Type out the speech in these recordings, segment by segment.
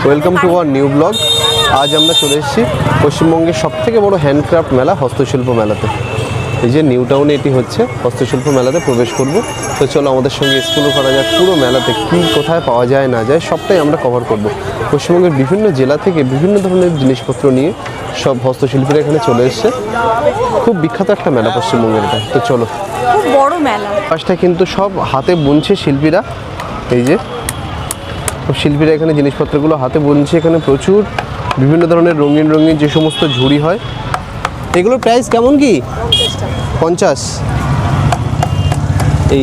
Welcome to our new blog. আজ আমরা চলে এসেছি পশ্চিমবঙ্গের সবথেকে বড় হ্যান্ডক্রাফট মেলা, হস্তশিল্প মেলাতে। এই যে নিউ টাউনে এটি হচ্ছে, হস্তশিল্প মেলাতে প্রবেশ করব। তো চলো আমাদের সঙ্গে এক্সপ্লোর করা যাক পুরো মেলাতে কী কোথায় পাওয়া যায় না যায় সবটাই আমরা কভার করব। পশ্চিমবঙ্গের বিভিন্ন জেলা থেকে বিভিন্ন ধরনের জিনিসপত্র নিয়ে সব হস্তশিল্পীরা এখানে চলে এসছে। খুব বিখ্যাত একটা মেলা পশ্চিমবঙ্গের এটা। তো চলো, খুব বড় মেলা। পাশটা কিন্তু সব হাতে বুনছে শিল্পীরা। এই যে শিল্পীরা এখানে জিনিসপত্রগুলো হাতে বুনছে। এখানে প্রচুর বিভিন্ন ধরনের রঙিন রঙিন যে সমস্ত ঝুড়ি হয়, এগুলোর প্রাইস কেমন কি? 50।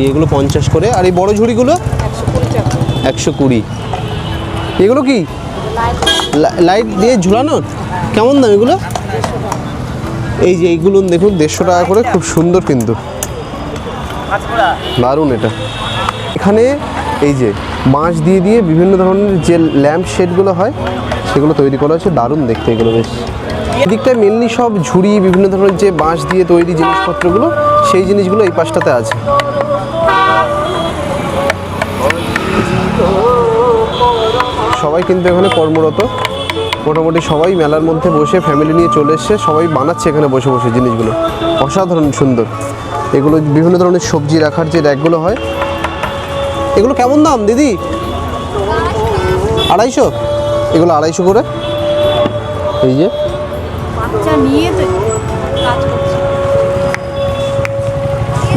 এগুলো 50 করে। আর এই বড় ঝুড়িগুলো 120। এগুলো কি লাইট দিয়ে ঝুলানোর? কেমন দাম এগুলো? এই যে এইগুলো দেখুন 150 টাকা করে, খুব সুন্দর কিন্তু দারুণ এটা। এখানে এই যে বাঁশ দিয়ে দিয়ে বিভিন্ন ধরনের যে ল্যাম্প শেডগুলো হয় সেগুলো তৈরি করা হচ্ছে, দারুণ দেখতে এগুলো বেশ। এদিকটায় মেনলি সব ঝুড়ি, বিভিন্ন ধরনের যে বাঁশ দিয়ে তৈরি জিনিসপত্রগুলো, সেই জিনিসগুলো এই পাশটাতে আছে। সবাই কিন্তু এখানে কর্মরত, মোটামুটি সবাই মেলার মধ্যে বসে ফ্যামিলি নিয়ে চলে এসছে, সবাই বানাচ্ছে এখানে বসে বসে জিনিসগুলো। অসাধারণ সুন্দর এগুলো। বিভিন্ন ধরনের সবজি রাখার যে র্যাকগুলো হয়, এগুলো কেমন দাম দিদি? 250? এগুলো 250 করে। এই যে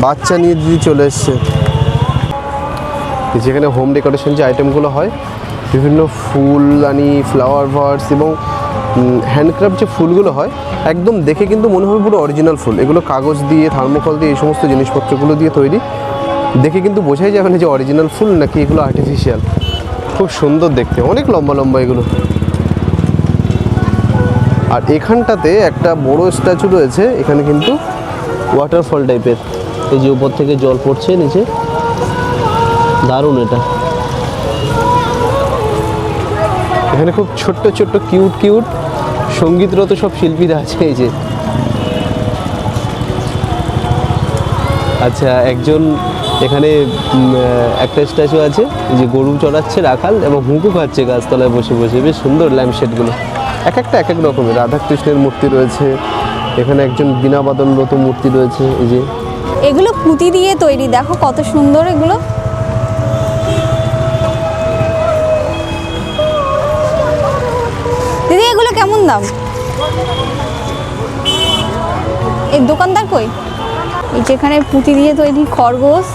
বাচ্চা নিয়ে দিদি চলে এসছে। যেখানে হোম ডেকোরেশন যে আইটেমগুলো হয়, বিভিন্ন ফুলদানি, ফ্লাওয়ার ভার্স এবং হ্যান্ডক্রাফট যে ফুলগুলো হয়, একদম দেখে কিন্তু মনে হবে পুরো অরিজিনাল ফুল। এগুলো কাগজ দিয়ে, থার্মোকল দিয়ে, এই সমস্ত জিনিসপত্রগুলো দিয়ে তৈরি। দেখে কিন্তু বোঝাই যাবে না যে অরিজিনাল ফুল নাকি এগুলো আর্টিফিশিয়াল। খুব সুন্দর দেখতে, অনেক লম্বা লম্বা এগুলো। আর এখানটাতে একটা বড় স্ট্যাচু রয়েছে, এখানে কিন্তু ওয়াটারফল টাইপের। এই যে উপর থেকে জল পড়ছে নিচে, দারুণ এটা। এখানে খুব ছোট্ট ছোট্ট কিউট কিউট সঙ্গীতরত সব শিল্পীরা আছে। এই যে আচ্ছা, একজন এখানে একটা স্ট্যাচু আছে যে গরু চড়াচ্ছে রাখাল এবং হুঁকু খাচ্ছে গাছতলায় বসে বসে। বেশ সুন্দর ল্যাম্পশেডগুলো, এক একটা এক এক রকমের। রাধাকৃষ্ণের মূর্তি রয়েছে এখানে, একজন বীণা বাদনরত মূর্তি রয়েছে। এই যে এগুলো পুঁতি দিয়ে তৈরি, দেখো কত সুন্দর এগুলো। দিদি এগুলো কেমন দাম? এই দোকানদার কই? এই যেখানে পুঁতি দিয়ে তৈরি খরগোশ,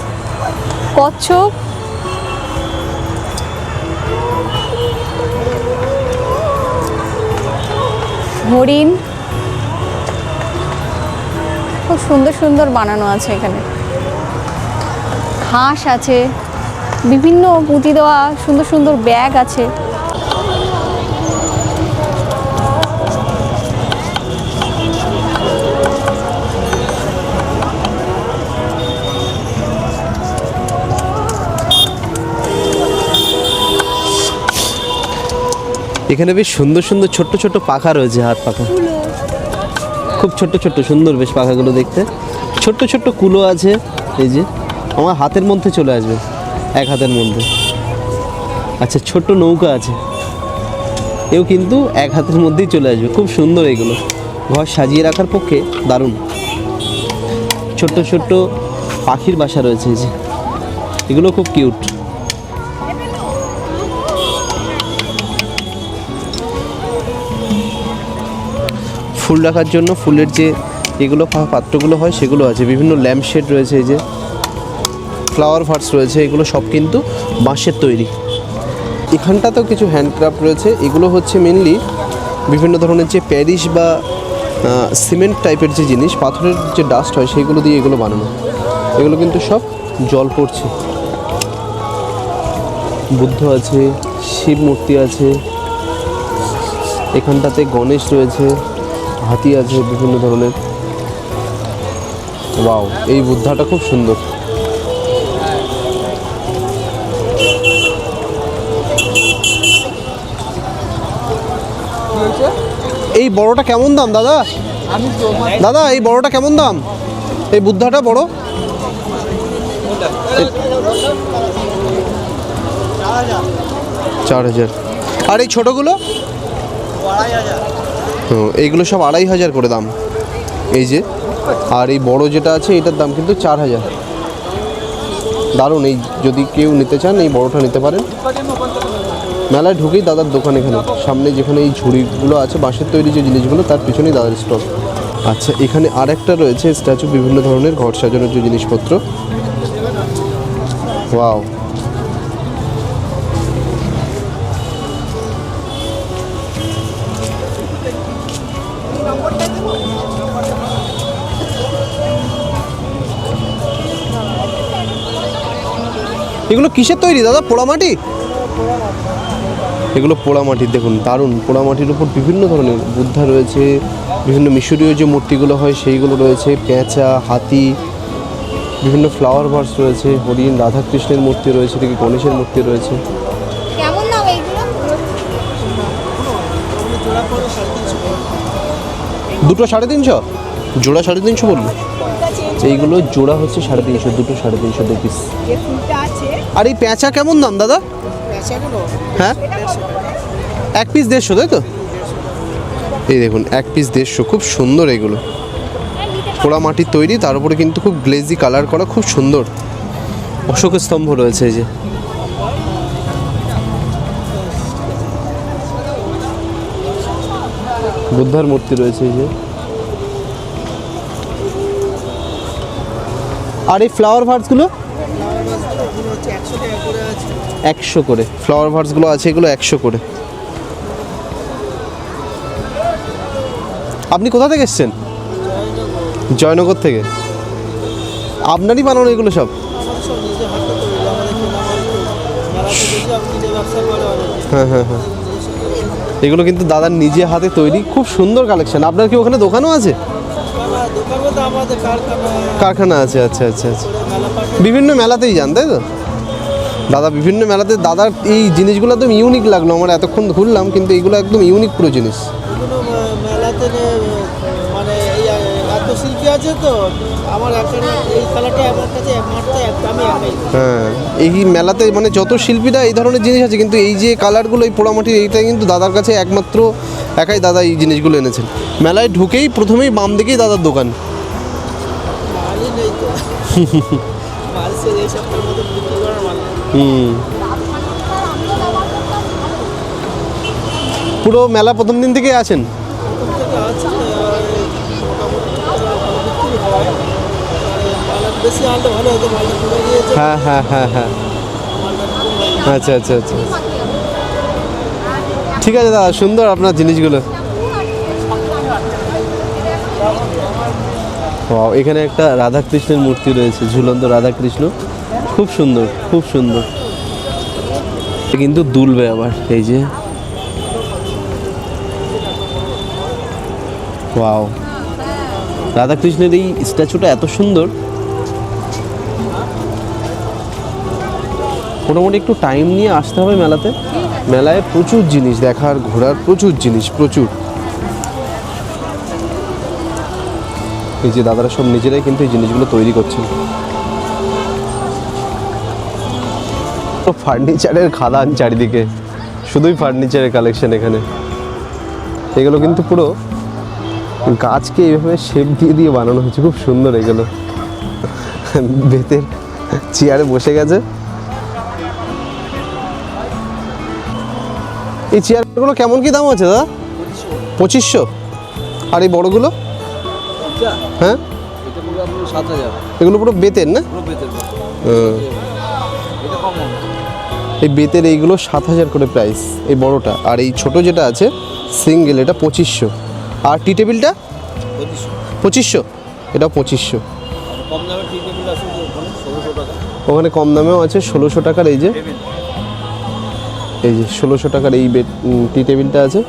কচ্ছপ, হরিণ, খুব সুন্দর সুন্দর বানানো আছে এখানে। হাঁস আছে, বিভিন্ন পুঁতি দেওয়া সুন্দর সুন্দর ব্যাগ আছে। এখানে বেশ সুন্দর সুন্দর ছোট্ট ছোট্ট পাখা রয়েছে, হাত পাখা, খুব ছোট্ট ছোট্ট সুন্দর বেশ পাখাগুলো দেখতে। ছোট্ট ছোট্ট কুলো আছে, এই যে আমার হাতের মধ্যে চলে আসবে, এক হাতের মধ্যে। আচ্ছা, ছোট্ট নৌকা আছে, এও কিন্তু এক হাতের মধ্যেই চলে আসবে। খুব সুন্দর এগুলো, ঘর সাজিয়ে রাখার পক্ষে দারুণ। ছোট্ট ছোট্ট পাখির বাসা রয়েছে, এই যে এগুলো খুব কিউট। ফুল রাখার জন্য ফুলের যে এগুলো পাত্রগুলো হয় সেগুলো আছে। বিভিন্ন ল্যাম্প শেড রয়েছে, এই যে ফ্লাওয়ার ভার্স রয়েছে, এগুলো সব কিন্তু বাঁশের তৈরি। এখানটাতেও কিছু হ্যান্ডক্রাফট রয়েছে। এগুলো হচ্ছে মেনলি বিভিন্ন ধরনের যে প্যারিস বা সিমেন্ট টাইপের যে জিনিস, পাথরের যে ডাস্ট হয় সেগুলো দিয়ে এগুলো বানানো। এগুলো কিন্তু সব জল পড়ছে। বুদ্ধ আছে, শিব মূর্তি আছে, এখানটাতে গণেশ রয়েছে, হাতি আছে বিভিন্ন ধরনের। ওয়াও, এই বুদ্ধাটা খুব সুন্দর। এই বড়টা কেমন দাম দাদা? দাদা এই বড়টা কেমন দাম? এই বুদ্ধাটা বড় 4000। আর এই ছোটোগুলো? এইগুলো সব 2500 করে দাম, এই যে। আর এই বড় যেটা আছে এটার দাম কিন্তু 4000। দারুণ, এই যদি কেউ নিতে চান এই বড়টা নিতে পারেন। মেলায় ঢুকেই দাদার দোকান, এখানে সামনে যেখানে এই ঝুড়িগুলো আছে বাঁশের তৈরি যে জিনিসগুলো, তার পিছনেই দাদার স্টল। আচ্ছা, এখানে আরেকটা রয়েছে স্ট্যাচু, বিভিন্ন ধরনের ঘর সাজানোর যে জিনিসপত্র। ওয়াও, এগুলো কিসের তৈরি দাদা? পোড়ামাটি? এগুলো পোড়ামাটির, দেখুন দারুণ। পোড়ামাটির উপর বিভিন্ন ধরনের বুদ্ধা রয়েছে, বিভিন্ন মিশরীয় যে মূর্তিগুলো হয় সেইগুলো রয়েছে, পেঁচা, হাতি, বিভিন্ন ফ্লাওয়ার ভাস রয়েছে, হরিণ, রাধাকৃষ্ণের মূর্তি রয়েছে, এদিকে গণেশের মূর্তি রয়েছে। কেমন দাম এইগুলো? দুটো 350? জোড়া 350 বললো? এইগুলো জোড়া হচ্ছে 350, দুটো 350 পিস। আর এই পেঁচা কেমন দাম দাদা? হ্যাঁ, এক পিস 150, তাই তো? এই দেখুন, এক পিস 150, খুব সুন্দর এগুলো। পোড়া মাটির তৈরি, তার উপরে কিন্তু খুব গ্লেজি কালার করা, খুব সুন্দর। অশোক স্তম্ভ রয়েছে, এই যে। বুদ্ধার মূর্তি রয়েছে, এই যে। আর এই ফ্লাওয়ার ভার্সগুলো 100 করে। ফ্লাওয়ার ভার্সগুলো আছে, এগুলো 100 করে। আপনি কোথা থেকে এসেছেন? জয়নগর থেকে। আপনারই বানানো এগুলো সব? হ্যাঁ হ্যাঁ হ্যাঁ, এগুলো কিন্তু দাদার নিজে হাতে তৈরি, খুব সুন্দর কালেকশন। আপনার কি ওখানে দোকানও আছে? কারখানা আছে, আচ্ছা আচ্ছা আচ্ছা। বিভিন্ন মেলাতেই যান, তাই তো? দাদা বিভিন্ন মেলাতে, দাদার এই জিনিসগুলো একদম ইউনিক লাগলো আমার, এতক্ষণ ঘুরলাম কিন্তু এইগুলো একদম ইউনিক পুরো জিনিস। মেলাতে মানে এত শিল্পী আছে তো, আমার এই খেলাটা আমার কাছে একমাত্র আমি একাই। হ্যাঁ, এই মেলাতে মানে যত শিল্পীরা এই ধরনের জিনিস আছে, কিন্তু এই যে কালারগুলো, এই পোড়ামাটির, এইটা কিন্তু দাদার কাছে একমাত্র, একাই দাদা এই জিনিসগুলো এনেছেন। মেলায় ঢুকেই প্রথমেই বাম দিকেই দাদার দোকান। মালই নেই তো, মাল সে এই সপ্তাহের মধ্যে বিক্রি করার মাল। পুরো মেলা প্রথম দিন থেকেই আছেন? বেশি আনলে ভালো হতো, মালটা পুরো গিয়েছে। হ্যাঁ হ্যাঁ হ্যাঁ হ্যাঁ, আচ্ছা আচ্ছা আচ্ছা, ঠিক আছে দাদা, সুন্দর আপনার জিনিসগুলো। ওয়াও, এখানে একটা রাধাকৃষ্ণের মূর্তি রয়েছে, ঝুলন্ত রাধাকৃষ্ণ, খুব সুন্দর খুব সুন্দর। কিন্তু দুলবে আবার, এই যে। ওয়াও, রাধাকৃষ্ণের এই স্ট্যাচুটা এত সুন্দর। মোটামুটি একটু টাইম নিয়ে আসতে হবে মেলাতে। মেলায় প্রচুর জিনিস দেখার, ঘোরার, প্রচুর জিনিস, প্রচুর। এই যে দাদারা সব নিজেরাই কিন্তু এই জিনিসগুলো তৈরি করছেন। ফার্নিচারের খাদান চারিদিকে, শুধুই ফার্নিচারের কালেকশন এখানে। এগুলো কিন্তু পুরো গাছকে এইভাবে শেপ দিয়ে দিয়ে বানানো হয়েছে, খুব সুন্দর। এগুলো বেতের চেয়ারে বসে গেছে। এই চেয়ারগুলো কেমন কি দাম আছে দাদা? 2500। আর এই বড়গুলো? হ্যাঁ, এগুলো পুরো বেতের না? এই বেতের এইগুলো 7000 করে প্রাইস, এই বড়টা। আর এই ছোট যেটা আছে সিঙ্গেল, এটা 2500। আর টি টেবিলটা 2500, এটাও 2500। ওখানে কম দামেও আছে, 1600 টাকার। এই যে 1600 টাকার এই টি টেবিলটা আছে,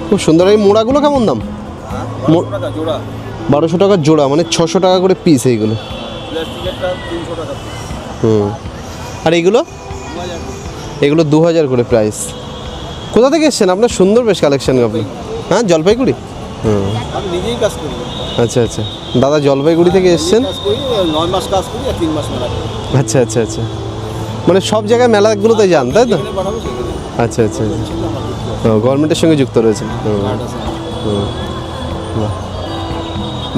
খুব সুন্দর। এই মোড়াগুলো কেমন দাম? 1200 টাকার জোড়া, মানে 600 টাকা করে পিস এইগুলো। আর এইগুলো? এগুলো 2000 করে প্রাইস। কোথা থেকে এসছেন আপনার? সুন্দর বেশ কালেকশন আপনি। হ্যাঁ, জলপাইগুড়ি? আমি নিজেই কাজ করি। আচ্ছা আচ্ছা, দাদা জলপাইগুড়ি থেকে এসছেন? 9 মাস কাজ করি আর 3 মাস মেলা করি। আচ্ছা আচ্ছা আচ্ছা, মানে সব জায়গায় মেলাগুলোতে যান, তাই তো? আচ্ছা আচ্ছা আচ্ছা। গভর্নমেন্টের সঙ্গে যুক্ত রয়েছেন। কার্ড আছে।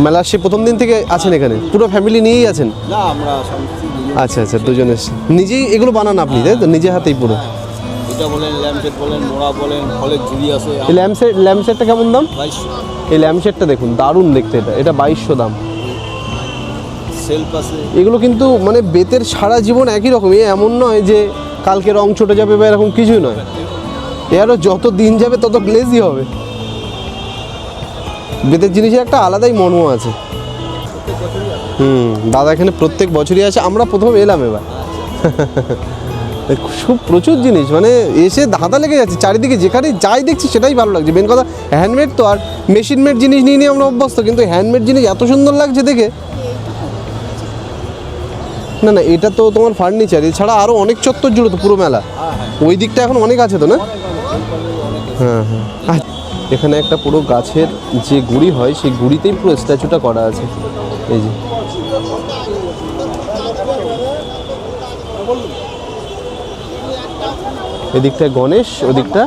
মেলা সে প্রথম দিন থেকে আছেন এখানে, পুরো ফ্যামিলি নিয়েই আছেন? না, আমরা দুজন। আচ্ছা আচ্ছা, দুজনে নিজেই এগুলো বানান আপনি, তাই তো? নিজে হাতেই পুরো? এটা বলেন, ল্যাম্পসেট বলেন, মোড়া বলেন, ফলের ঝুড়ি আছে। এই ল্যাম্পসেটটা কেমন দাম? 2200। এই ল্যাম্পসেটটা দেখুন, দারুণ দেখতে। এটা 2200 দাম। সেলফ আছে। এগুলো কিন্তু মানে বেতের সারা জীবন একই রকমই, এমন নয় যে কালকে রং ছুটে যাবে বা এরকম কিছুই নয়। এরও যত দিন যাবে তত গ্লেজি হবে। বেতের জিনিসের একটা আলাদাই মর্ম আছে। দাদা এখানে প্রত্যেক বছরই আসে, আমরা প্রথম এলাম এবার। খুব প্রচুর জিনিস, মানে এসে ধাঁধা লেগে যাচ্ছে চারিদিকে, যেখানে যাই দেখছি সেটাই ভালো লাগছে। মেন কথা হ্যান্ডমেড তো, আর মেশিন মেড জিনিস নিয়ে নিয়ে আমরা অভ্যস্ত, কিন্তু হ্যান্ডমেড জিনিস এত সুন্দর লাগছে দেখে। না না, এটা তো তোমার ফার্নিচার, এছাড়া আরও অনেক চত্বর জুড়ে তো পুরো মেলা। ওই দিকটা এখন অনেক আছে তো, না? হ্যাঁ হ্যাঁ। এখানে একটা পুরো গাছের যে গুড়ি হয়, সেই গুড়িতেই পুরো স্ট্যাচুটা করা আছে। এই যে এদিকটা গণেশ, ওদিকটা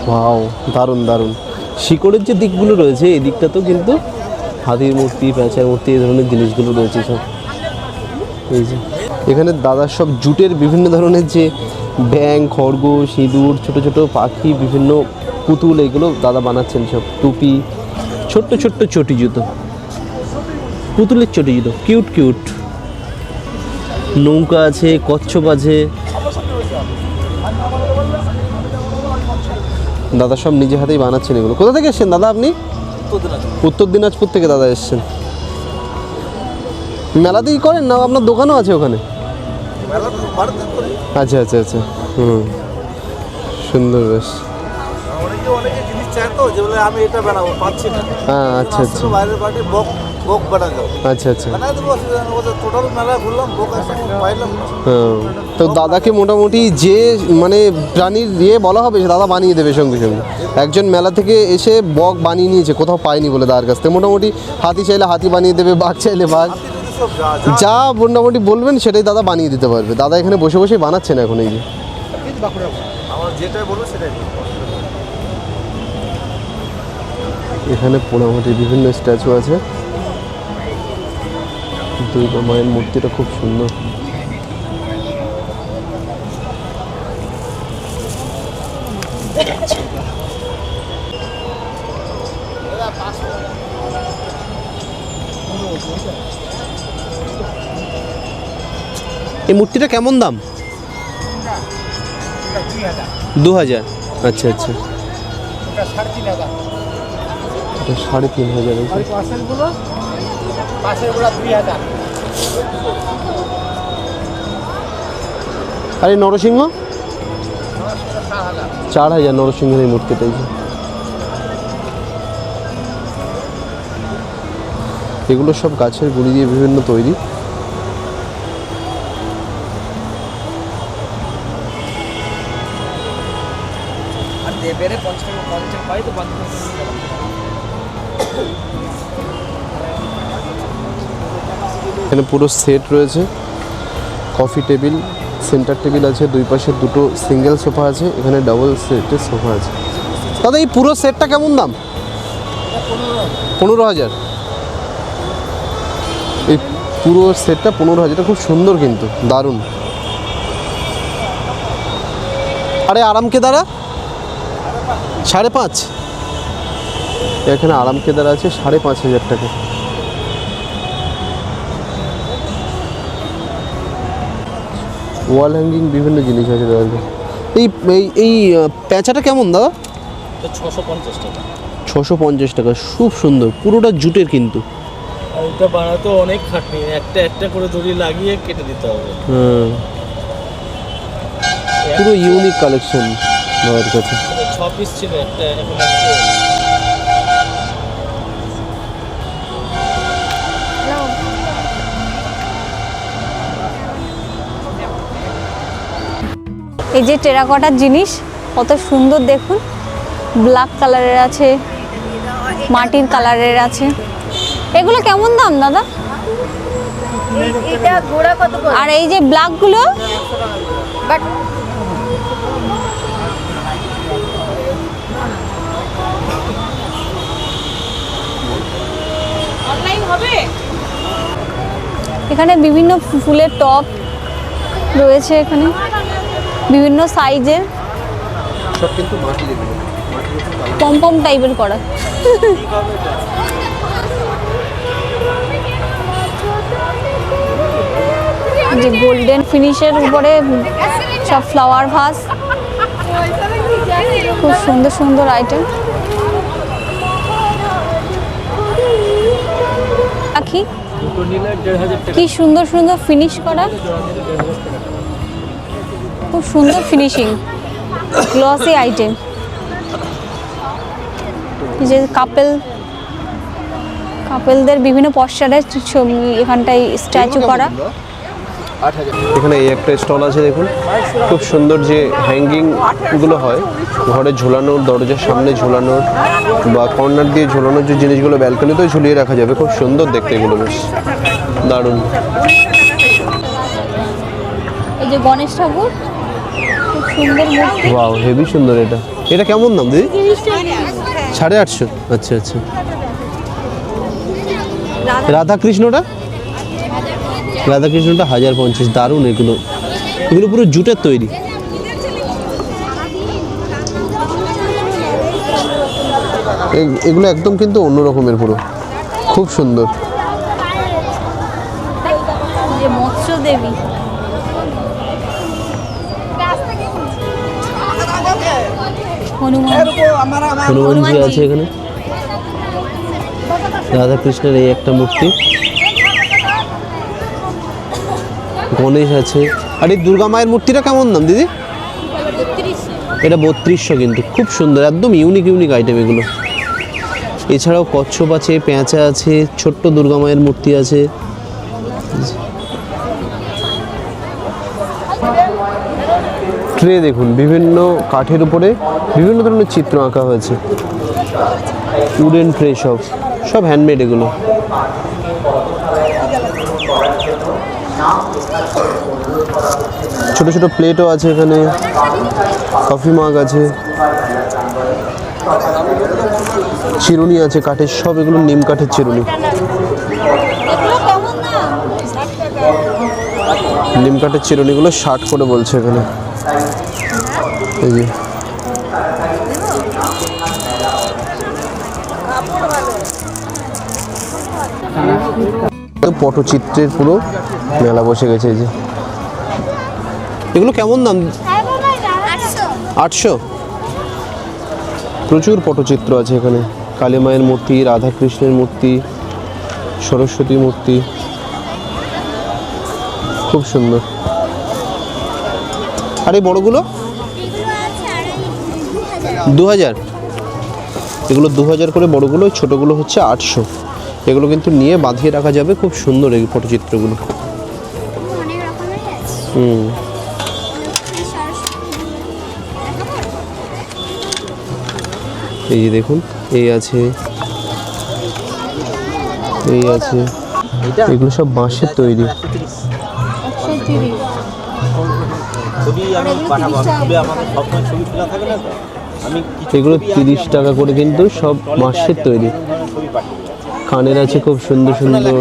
ওয়াও, দারুণ দারুণ। শিকড়ের যে দিকগুলো রয়েছে এই দিকটা তো কিন্তু হাতির মূর্তি, প্যাঁচার মূর্তি, এই ধরনের জিনিসগুলো রয়েছে সব। এই যে এখানে দাদার সব জুটের বিভিন্ন ধরনের যে ব্যাঙ, খরগোশ, ইঁদুর, ছোটো ছোটো পাখি, বিভিন্ন পুতুল, এগুলো দাদা বানাচ্ছেন সব। টুপি, ছোট্ট ছোট্ট চটি জুতো, পুতুলের চটি জুতো, কিউট কিউট। নৌকা আছে, কচ্ছপ আছে। দাদা সব নিজে হাতেই বানাচ্ছেন এগুলো। কোথা থেকে এসছেন দাদা আপনি? উত্তর দিনাজপুর থেকে দাদা এসছেন। মেলাতেই করেন না আপনার দোকানও আছে ওখানে? আচ্ছা আচ্ছা আচ্ছা, সুন্দর, বেশ। অনেকে জিনিস চায় তো, যে বলে আমি এটা বানাবো, পাচ্ছি না। হ্যাঁ আচ্ছা আচ্ছা, বাইরের বাড়ি বক বানাবো। আচ্ছা আচ্ছা। বানাই দেবো, টোটাল মেলা ঘুরলাম, বক আসলে পাইলাম না। হ্যাঁ, তো দাদাকে মোটামুটি যে মানে প্রাণীর বলা হবে, সে দাদা বানিয়ে দেবে সঙ্গে সঙ্গে। একজন মেলা থেকে এসে বক বানিয়ে নিয়েছে, কোথাও পায়নি বলে দাদার কাছ থেকে। মোটামুটি হাতি চাইলে হাতি বানিয়ে দেবে, বাঘ চাইলে বাঘ, যা মোটামুটি বলবেন সেটাই দাদা বানিয়ে দিতে পারবে। দাদা এখানে বসে বসে বানাচ্ছেন এখন। এই যে আমার যেটাই বলবো সেটাই। এখানে মোটামুটি বিভিন্ন স্ট্যাচু আছে। দুর্গা মায়ের মূর্তিটা খুব সুন্দর। এই মূর্তিটা কেমন দাম? 2000। আচ্ছা আচ্ছা, এটা 3500। আরে নরসিংহ 4000 নরসিংহের এই মূর্তিটাই। এগুলো সব গাছের গুঁড়ি দিয়ে বিভিন্ন তৈরি। এখানে পুরো সেট রয়েছে, কফি টেবিল, সেন্টার টেবিল আছে, দুই পাশে দুটো সিঙ্গেল সোফা আছে, এখানে ডাবল সেটের সোফা আছে। দাদা এই পুরো সেটটা কেমন দাম? 15000। এই পুরো সেটটা 15000, খুব সুন্দর কিন্তু, দারুণ। আরে আরাম কেদারা 5.5। এখানে আরাম কেদারা আছে 5500 টাকা। ওয়াল হ্যাঙ্গিং বিভিন্ন জিনিস আছে দাদা। এই এই এই প্যাঁচাটা কেমন দাদা? 650 টাকা। 650 টাকা, খুব সুন্দর, পুরোটা জুটের কিন্তু। আর এটা বানাতে অনেক খাটনি, একটা একটা করে দড়ি লাগিয়ে কেটে দিতে হবে। পুরো ইউনিক কালেকশন দাদার কাছে। 6 পিস ছিল, একটা এখন এই যে টেরাকোটার জিনিস কত সুন্দর দেখুন, ব্ল্যাক কালারের আছে, মাটির কালারের আছে। এগুলো কেমন দাম দাদা? এটা ঘোড়া কত করে? আর এই যে ব্ল্যাকগুলো? বাট এখানে বিভিন্ন ফুলের টব রয়েছে, এখানে বিভিন্ন সাইজের, সব কিন্তু মাটির এগুলো, পম টাইপের করা। যে গোল্ডেন ফিনিশের উপরে সব ফ্লাওয়ার ভাস, খুব সুন্দর সুন্দর আইটেম। রাখি কি সুন্দর সুন্দর ফিনিশ করা, খুব সুন্দর ফিনিশিং, গ্লসি আইটেম। যে কাপেলদের বিভিন্ন পশ্চারের ছবি এখানটায় স্ট্যাচু করা। এখানে এই একটা স্টল আছে দেখুন, খুব সুন্দর যে হ্যাঙ্গিংগুলো হয় ঘরে ঝোলানোর, দরজার সামনে ঝোলানোর বা কর্নার দিয়ে ঝোলানোর যে জিনিসগুলো ব্যালকনিতেও ঝুলিয়ে রাখা যাবে, খুব সুন্দর দেখতে এগুলো, বেশ দারুণ। এই যে গণেশ ঠাকুর, খুব সুন্দর মূর্তি। ওয়াও, হেভি সুন্দর। এটা কেমন দাম দিদি? 850। আচ্ছা আচ্ছা। রাধাকৃষ্ণটা 1050। দারুণ এগুলো, এগুলো পুরো জুটের তৈরি। এগুলো একদম কিন্তু অন্য রকমের, পুরো খুব সুন্দর। যে মৎস্য দেবী, হনুমানজি আছে এখানে, রাধাকৃষ্ণের এই একটা মূর্তি, গণেশ আছে। আর এই দুর্গা মায়ের মূর্তিটা কেমন দাম দিদি? এটা 3200 কিন্তু, খুব সুন্দর, একদম ইউনিক আইটেম এগুলো। এছাড়াও কচ্ছপ আছে, পেঁচা আছে, ছোট্ট দুর্গা মায়ের মূর্তি আছে। ট্রে দেখুন, বিভিন্ন কাঠের উপরে বিভিন্ন ধরনের চিত্র আঁকা হয়েছে, উডেন ট্রে, সব হ্যান্ডমেড এগুলো। ছোট ছোট প্লেটও আছে এখানে, কফি মাগ আছে, চিরুনি আছে কাঠের, সব এগুলো নিম কাঠের চিরুনি। নিম কাঠের চিরুনিগুলো 60 করে বলছে এখানে। এই যে পটচিত্রের পুরো মেলা বসে গেছে। এই যে এগুলো কেমন দাম? 800। প্রচুর পটচিত্র আছে এখানে, কালী মায়ের মূর্তি, রাধাকৃষ্ণের মূর্তি, সরস্বতী মূর্তি, খুব সুন্দর। আর এই বড়গুলো 2000। এগুলো 2000 করে বড়গুলো, ছোটোগুলো হচ্ছে 800। এগুলো কিন্তু নিয়ে বাঁধিয়ে রাখা যাবে, খুব সুন্দর এই পটচিত্রগুলো। এই যে দেখুন, এই আছে, এই আছে, এগুলো সব বাঁশের তৈরি। এগুলো 30 টাকা করে কিন্তু, সব বাঁশের তৈরি। কানের আছে খুব সুন্দর সুন্দর।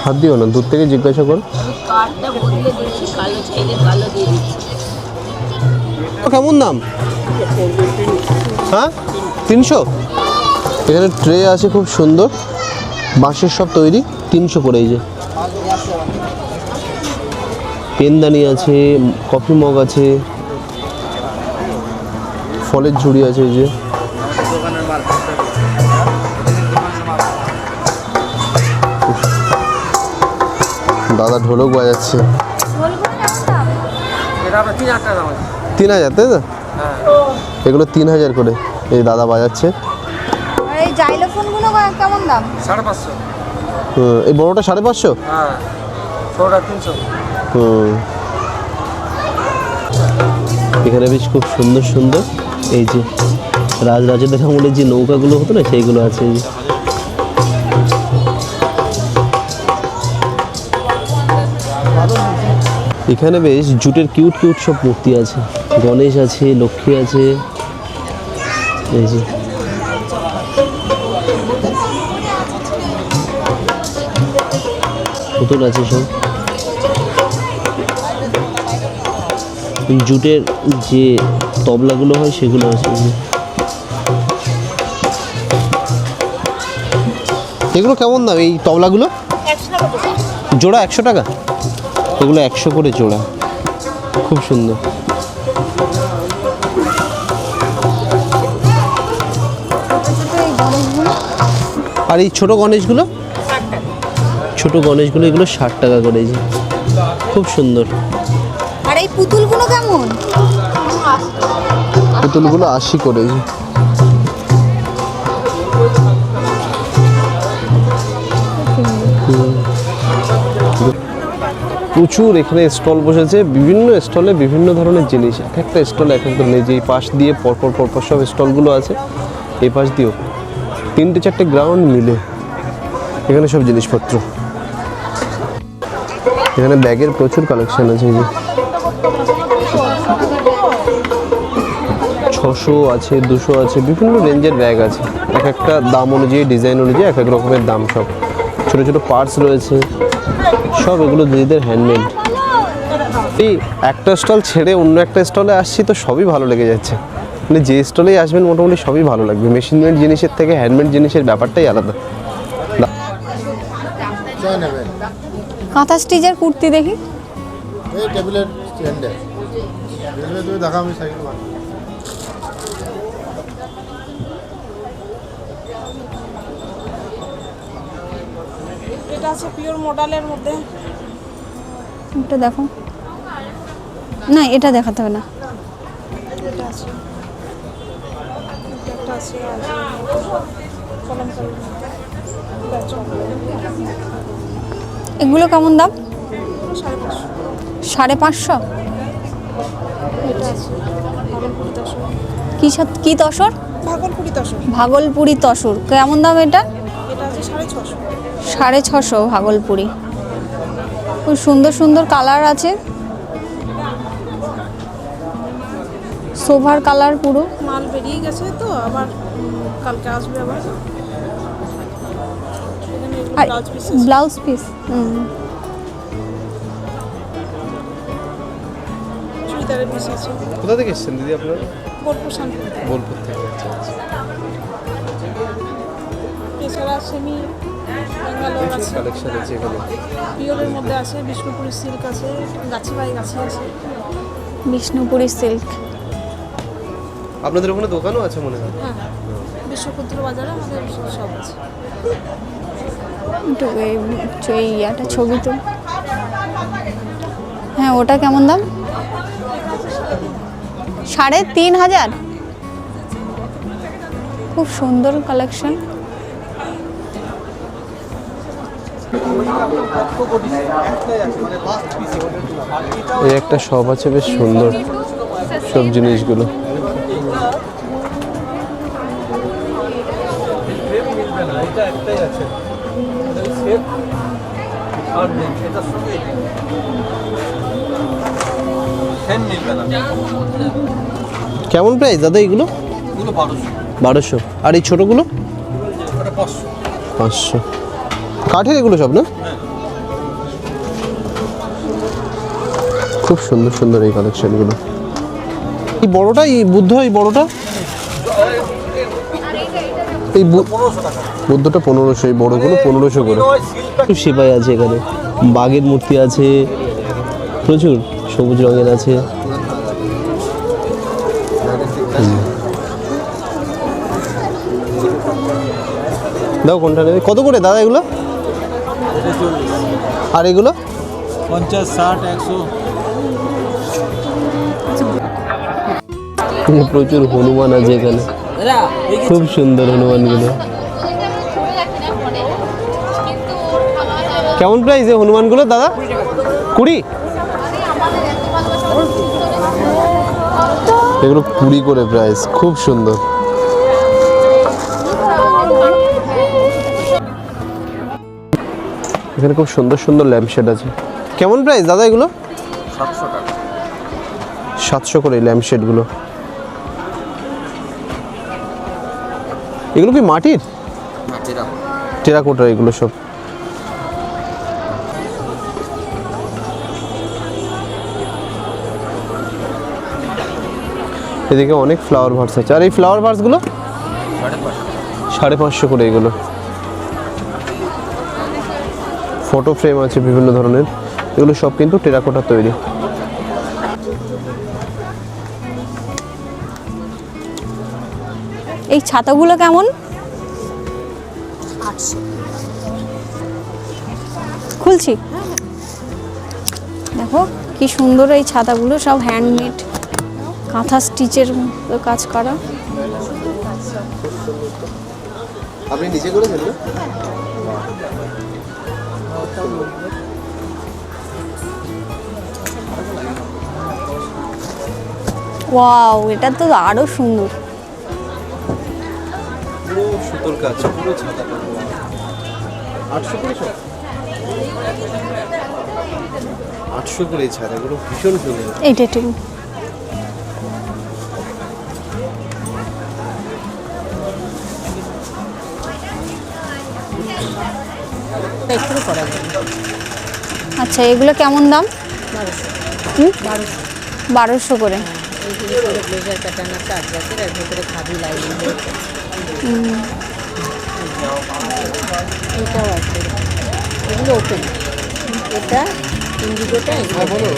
হাত দিও না, দূর থেকে জিজ্ঞাসা কর। কেমন দাম? হ্যাঁ, 300। এখানে ট্রে আছে খুব সুন্দর, বাঁশের সব তৈরি, 300 করে। এই যে পেনদানি আছে, কফি মগ আছে, ফলের ঝুড়ি আছে। এই যে দাদা ঢোলক বাজাচ্ছে। 3000, তাই তো? এগুলো 3000 করে এই দাদা বাজাচ্ছে। এই জাইলোফোনগুলো কেমন দাম? 550। এই বড়টা 550। হ্যাঁ, ছোটটা 300। এখানে বেশ খুব সুন্দর সুন্দর এই যে রাজরাজাদের আমলের যে নৌকাগুলো হতো না, সেইগুলো আছে। এই যে এখানে বেশ জুটের কিউট সব মূর্তি আছে। গণেশ আছে, লক্ষ্মী আছে, এই যে পুতুল আছে সব। জুটের যে তবলাগুলো হয় সেগুলো আছে। এগুলো কেমন দাম এই তবলাগুলো? জোড়া 100 টাকা? এগুলো 100 করে জোড়া, খুব সুন্দর। আর এই ছোট গণেশগুলো? ছোট গণেশগুলো এগুলো 60 টাকা করে, এই যে খুব সুন্দর। আর এই পুতুলগুলো কেমন? পুতুলগুলো 80 করে, এই যে প্রচুর এখানে স্টল বসেছে, বিভিন্ন স্টলে বিভিন্ন ধরনের জিনিস, এক একটা স্টলে এক এক ধরনের। যে এই পাশ দিয়ে পরপর সব স্টলগুলো আছে, এই পাশ দিয়েও 3-4টে গ্রাউন্ড মিলে এখানে সব জিনিসপত্র। এখানে ব্যাগের প্রচুর কালেকশন আছে, এই যে 600 আছে, 200 আছে, বিভিন্ন রেঞ্জের ব্যাগ আছে। এক একটা দাম অনুযায়ী, ডিজাইন অনুযায়ী এক এক রকমের দাম। সব ছোট ছোট পার্টস রয়েছে, সব এগুলো দিদিদের হ্যান্ডমেড। এই একটা স্টল ছেড়ে অন্য একটা স্টলে আসছি তো সবই ভালো লেগে যাচ্ছে। মানে যে স্টলেই আসবেন মোটামুটি সবই ভালো লাগবে। মেশিন মেড জিনিসের থেকে হ্যান্ডমেড জিনিসের ব্যাপারটাই আলাদা। কাঁথা স্টিচের কুর্তি দেখি। এই টেবিলের স্ট্যান্ডে তুমি দেখা আমি সাইকেল এটা আছে পিওর মডেলের মধ্যে। এটা দেখো না, এটা দেখাতে হবে না। এটা আছে, এটা আছে কলমকারীর মধ্যে। এগুলো কেমন দাম? 550। 550? এটা আছে ভাগলপুরি তসর। কি তসর? ভাগলপুরি তসর। ভাগলপুরি তসর কেমন দাম এটা? এটা আছে 650। 650 ভাগলপুরি। খুব সুন্দর সুন্দর কালার আছে, সোভার কালার পুরো। মাল বেরিয়ে গেছে তো, আবার কালকে আসবে আবার। আর ব্লাউজ পিস ব্লাউজ পিস। চুড়িদারের পিস আছে। কোথা থেকে এসেছেন দিদি আপনারা? বোলপুর শান্তিপুর। বোলপুর থেকে। আচ্ছা আচ্ছা। এছাড়া সেমি ব্যাঙ্গালোর আছে, কালেকশন আছে এখানে। পিওরের মধ্যে আছে, বিষ্ণুপুরি সিল্ক আছে, গাছি বাই গাছি আছে। বিষ্ণুপুরি সিল্ক। আপনাদের ওখানে দোকানও আছে মনে হয়? হ্যাঁ, বিশ্বক্ষুদ্র বাজারে আমাদের সব আছে। একটু এই ইয়াটা ছবি তো। হ্যাঁ, ওটা কেমন দাম? 3500। খুব সুন্দর কালেকশন। এই একটা শপ আছে, বেশ সুন্দর সব জিনিসগুলো। কেমন প্রাইস দাদা এগুলো? 1200। আর এই ছোটগুলো? 500। কাঠের এগুলো সব না? খুব সুন্দর সুন্দর এই কালেকশনগুলো। এই বড়টা, এই বুদ্ধ, এই বড়টা, এই বুদ্ধটা 1500, এই বড়গুলো 1500 করে। একটু সেপাই আছে এখানে, বাঘের মূর্তি আছে প্রচুর, সবুজ রঙের আছে। দাও কোনটা নেবে? কত করে দাদা এগুলো? আর এগুলো? 50, 60, 100। প্রচুর হনুমান আছে এখানে, খুব সুন্দর হনুমানগুলো। কেমন প্রাইস এই হনুমানগুলো দাদা? 20? এগুলো 20 করে প্রাইস, খুব সুন্দর। এখানে খুব সুন্দর সুন্দর ল্যাম্পশেড আছে। কেমন প্রাইস দাদা এগুলো? 700 করে ল্যাম্প শেডগুলো। এগুলো কি মাটির? টেরাকোটা এগুলো সব। এদিকে অনেক ফ্লাওয়ার ভার্স আছে। আর এই ফ্লাওয়ার ভার্সগুলো 550 করে এগুলো। ফটো ফ্রেম আছে বিভিন্ন ধরনের, এগুলো সব কিন্তু টেরাকোটা তৈরি। এই ছাতাগুলো কেমন? খুলছি, দেখো কি সুন্দর এই ছাতাগুলো, সব হ্যান্ডমেড, কাঁথা স্টিচের কাজ করা। আপনি নিজে করেছেন না? ওয়াও, এটা তো আরো সুন্দর। পুরো সুতোর কাজ, পুরো ছাতা। 800 করে সব? 800 করে এই ছাতাগুলো ভীষণ সুন্দর। এইটা ঠিক। আচ্ছা, এগুলো কেমন দাম? 1200 করে। ব্লেজার প্যাটার্ন আছে আজরাকের, এর ভিতরে খাদি লাইনিং রয়েছে। এটাও আছে, এগুলো ওপেন। এটা ইন্ডিগোটা, এগুলো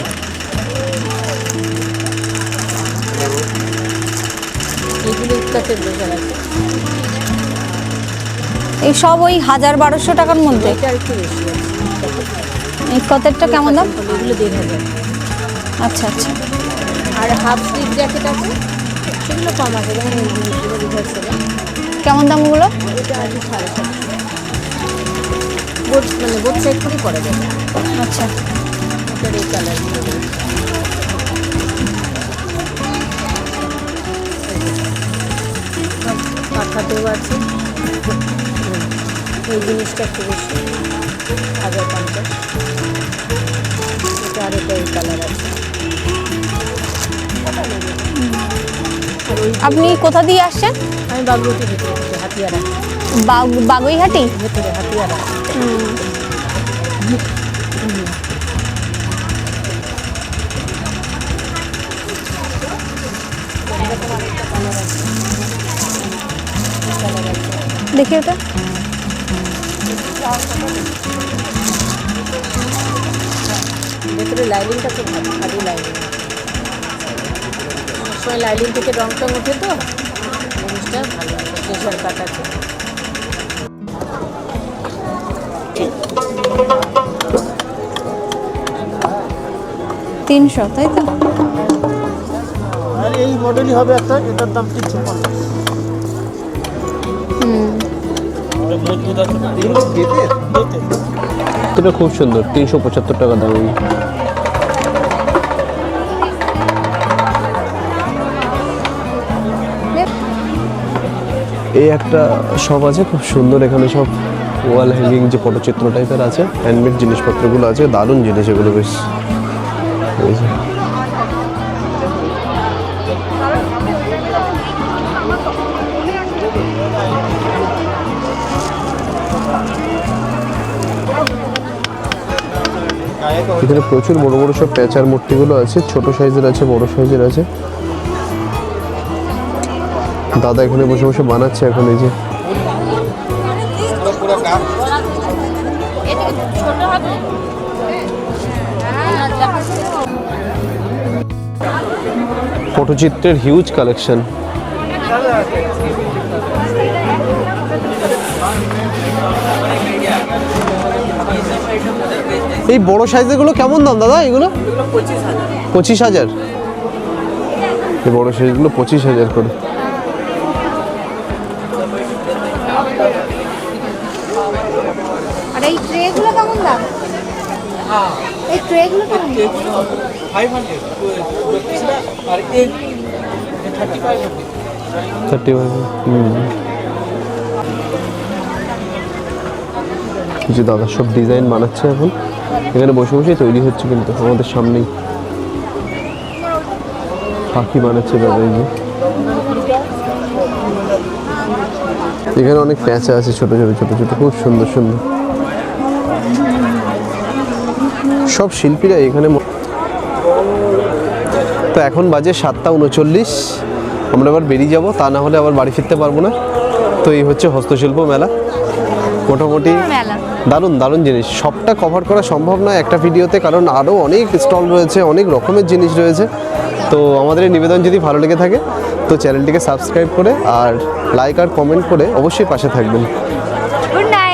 এগুলো ইত্যাদের ব্লেজার আছে। এই সব ওই 1000-1200 টাকার মধ্যে। এটা একটু বেশি আছে। এই কতেরটা কেমন দাম? এগুলো 1500। আচ্ছা আচ্ছা। আর হাফ স্লিভ জ্যাকেট আছে, সেগুলো কম আছে, যেমন এই জিনিসগুলো রিভার্সের। কেমন দাম ওগুলো? এটা আছে 750। বোথ মানে বোথ সাইড করেই পরা যাবে। আচ্ছা, এটার এই কালারগুলো পাখাতেও আছে। এই জিনিসটা একটু বেশি, 1050। এটা আর এটা এই কালার আছে। আপনি কোথা দিয়ে আসছেন? আমি বাবুটির ভিতরে থেকে হাতিয়ারা, বাগুইহাটি। ভেতরে হাতিয়ারা। দেখি ওটা। ভেতরে লাইনিংটা খুব ভালো, খাদি লাইনিং। অনেক সময় লাইনিং থেকে রং টং ওঠে, তো জিনিসটা ভালো আছে। প্রেশার কাট আছে। তিনশো, তাই তো? আর এই মডেলই হবে একটা, এটার দাম 350। এটা খুব সুন্দর, 375 টাকা দাম। এই একটা শপ আছে খুব সুন্দর, এখানে সব ওয়াল হ্যাঙ্গিং যে পটচিত্র টাইপের আছে, হ্যান্ডমেড জিনিসপত্রগুলো আছে, দারুণ জিনিস এগুলো বেশ। এই যে এখানে প্রচুর বড় বড় সব প্যাঁচার মূর্তিগুলো আছে, ছোট সাইজের আছে, বড় সাইজের আছে। দাদা এখানে বসে বসে বানাচ্ছে এখন। এই যে পটচিত্রের হিউজ কালেকশন। এই বড় সাইজের গুলো কেমন দাম দাদা? এগুলো 25,000। এই বড় সাইজগুলো 25,000 করে। আর এই ট্রেগুলো কেমন দাম? এই ট্রেগুলো কেমন? 500 আর এই 35। যে দাদা সব ডিজাইন বানাচ্ছে এখন, এখানে বসে বসে তৈরি হচ্ছে কিন্তু আমাদের সামনেই। পাখি বানাচ্ছে দাদা। এই যে এখানে অনেক প্যাঁচা আছে, ছোট ছোট ছোট ছোট, খুব সুন্দর সুন্দর। সব শিল্পীরা এখানে। তো এখন বাজে 7:39, আমরা এবার বেরিয়ে যাব, তা না হলে আবার বাড়ি ফিরতে পারবো না। তো এই হচ্ছে হস্তশিল্প মেলা। মোটামুটি মেলা দারুণ দারুণ জিনিস, সবটা কভার করা সম্ভব নয় একটা ভিডিওতে, কারণ আরও অনেক স্টল রয়েছে, অনেক রকমের জিনিস রয়েছে। তো আমাদের এই নিবেদন যদি ভালো লেগে থাকে তো চ্যানেলটিকে সাবস্ক্রাইব করে আর লাইক আর কমেন্ট করে অবশ্যই পাশে থাকবেন। Good night.